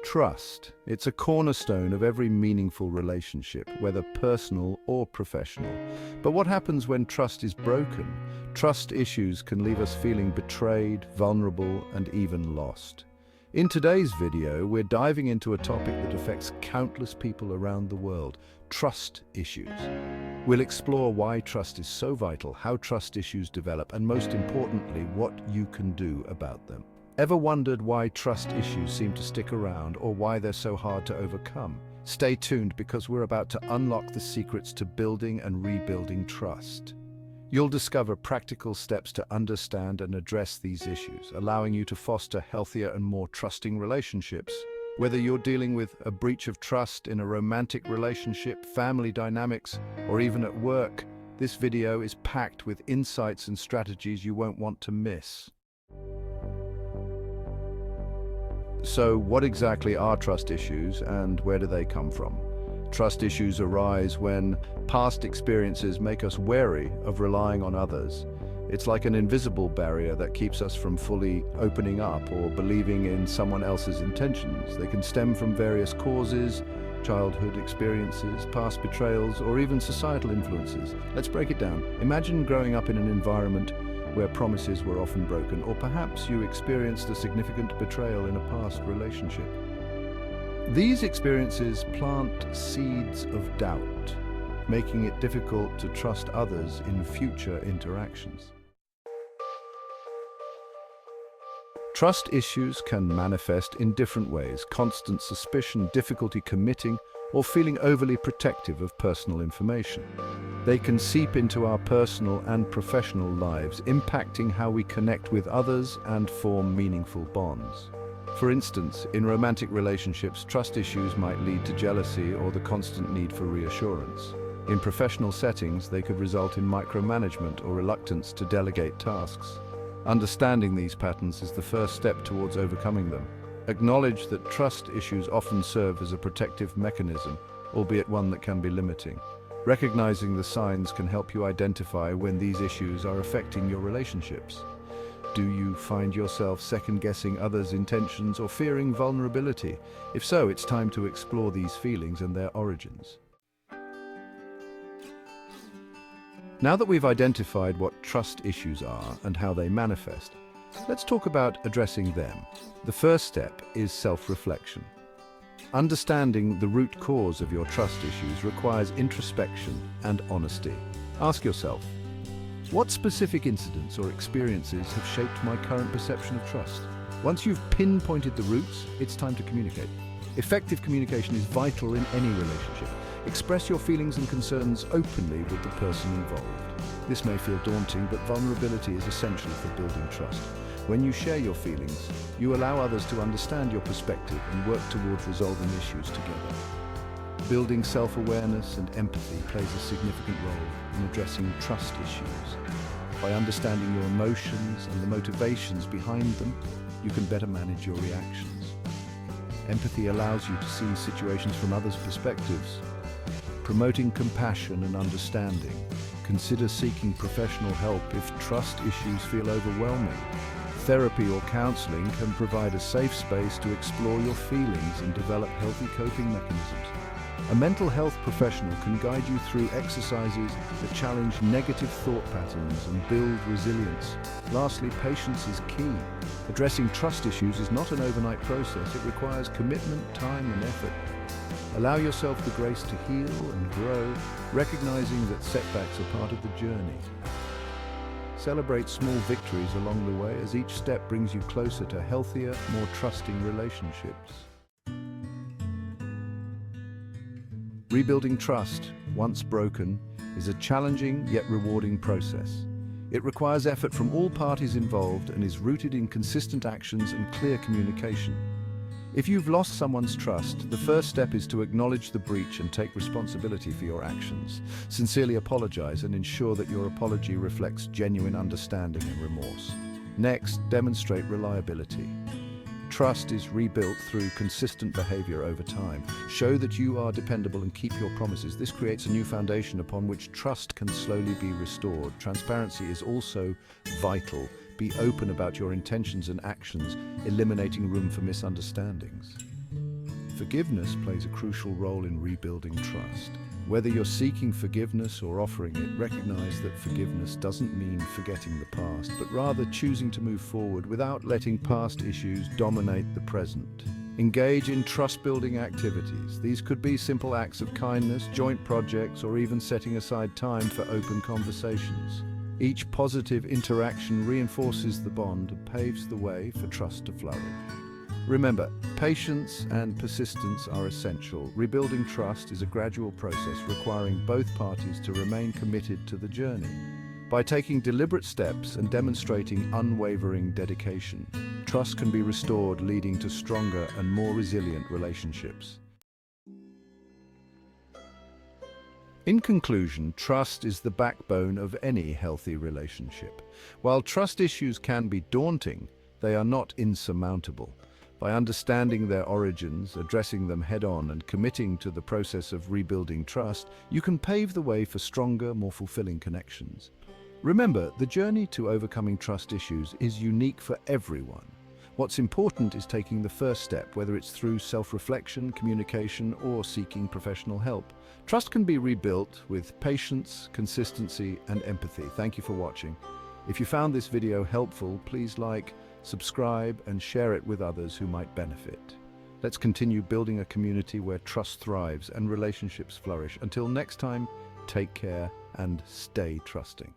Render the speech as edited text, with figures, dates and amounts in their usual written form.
Trust. It's a cornerstone of every meaningful relationship, whether personal or professional. But what happens when trust is broken? Trust issues can leave us feeling betrayed, vulnerable, and even lost. In today's video, we're diving into a topic that affects countless people around the world: trust issues. We'll explore why trust is so vital, how trust issues develop, and most importantly, what you can do about them. Ever wondered why trust issues seem to stick around, or why they're so hard to overcome? Stay tuned, because we're about to unlock the secrets to building and rebuilding trust. You'll discover practical steps to understand and address these issues, allowing you to foster healthier and more trusting relationships. Whether you're dealing with a breach of trust in a romantic relationship, family dynamics, or even at work, this video is packed with insights and strategies you won't want to miss. So, what exactly are trust issues, and where do they come from? Trust issues arise when past experiences make us wary of relying on others. It's like an invisible barrier that keeps us from fully opening up or believing in someone else's intentions. They can stem from various causes: childhood experiences, past betrayals, or even societal influences. Let's break it down. Imagine growing up in an environment where promises were often broken, or perhaps you experienced a significant betrayal in a past relationship. These experiences plant seeds of doubt, making it difficult to trust others in future interactions. Trust issues can manifest in different ways: constant suspicion, difficulty committing, or feeling overly protective of personal information. They can seep into our personal and professional lives, impacting how we connect with others and form meaningful bonds. For instance, in romantic relationships, trust issues might lead to jealousy or the constant need for reassurance. In professional settings, they could result in micromanagement or reluctance to delegate tasks. Understanding these patterns is the first step towards overcoming them. Acknowledge that trust issues often serve as a protective mechanism, albeit one that can be limiting. Recognizing the signs can help you identify when these issues are affecting your relationships. Do you find yourself second-guessing others' intentions or fearing vulnerability? If so, it's time to explore these feelings and their origins. Now that we've identified what trust issues are and how they manifest, let's talk about addressing them. The first step is self-reflection. Understanding the root cause of your trust issues requires introspection and honesty. Ask yourself, what specific incidents or experiences have shaped my current perception of trust? Once you've pinpointed the roots, it's time to communicate. Effective communication is vital in any relationship. Express your feelings and concerns openly with the person involved. This may feel daunting, but vulnerability is essential for building trust. When you share your feelings, you allow others to understand your perspective and work towards resolving issues together. Building self-awareness and empathy plays a significant role in addressing trust issues. By understanding your emotions and the motivations behind them, you can better manage your reactions. Empathy allows you to see situations from others' perspectives, promoting compassion and understanding. Consider seeking professional help if trust issues feel overwhelming. Therapy or counseling can provide a safe space to explore your feelings and develop healthy coping mechanisms. A mental health professional can guide you through exercises that challenge negative thought patterns and build resilience. Lastly, patience is key. Addressing trust issues is not an overnight process. It requires commitment, time, and effort. Allow yourself the grace to heal and grow, recognizing that setbacks are part of the journey. Celebrate small victories along the way, as each step brings you closer to healthier, more trusting relationships. Rebuilding trust, once broken, is a challenging yet rewarding process. It requires effort from all parties involved and is rooted in consistent actions and clear communication. If you've lost someone's trust, the first step is to acknowledge the breach and take responsibility for your actions. Sincerely apologize and ensure that your apology reflects genuine understanding and remorse. Next, demonstrate reliability. Trust is rebuilt through consistent behavior over time. Show that you are dependable and keep your promises. This creates a new foundation upon which trust can slowly be restored. Transparency is also vital. Be open about your intentions and actions, eliminating room for misunderstandings. Forgiveness plays a crucial role in rebuilding trust. Whether you're seeking forgiveness or offering it, recognize that forgiveness doesn't mean forgetting the past, but rather choosing to move forward without letting past issues dominate the present. Engage in trust-building activities. These could be simple acts of kindness, joint projects, or even setting aside time for open conversations. Each positive interaction reinforces the bond and paves the way for trust to flourish. Remember, patience and persistence are essential. Rebuilding trust is a gradual process requiring both parties to remain committed to the journey. By taking deliberate steps and demonstrating unwavering dedication, trust can be restored, leading to stronger and more resilient relationships. In conclusion, trust is the backbone of any healthy relationship. While trust issues can be daunting, they are not insurmountable. By understanding their origins, addressing them head-on, and committing to the process of rebuilding trust, you can pave the way for stronger, more fulfilling connections. Remember, the journey to overcoming trust issues is unique for everyone. What's important is taking the first step, whether it's through self-reflection, communication, or seeking professional help. Trust can be rebuilt with patience, consistency, and empathy. Thank you for watching. If you found this video helpful, please like, subscribe, and share it with others who might benefit. Let's continue building a community where trust thrives and relationships flourish. Until next time, take care and stay trusting.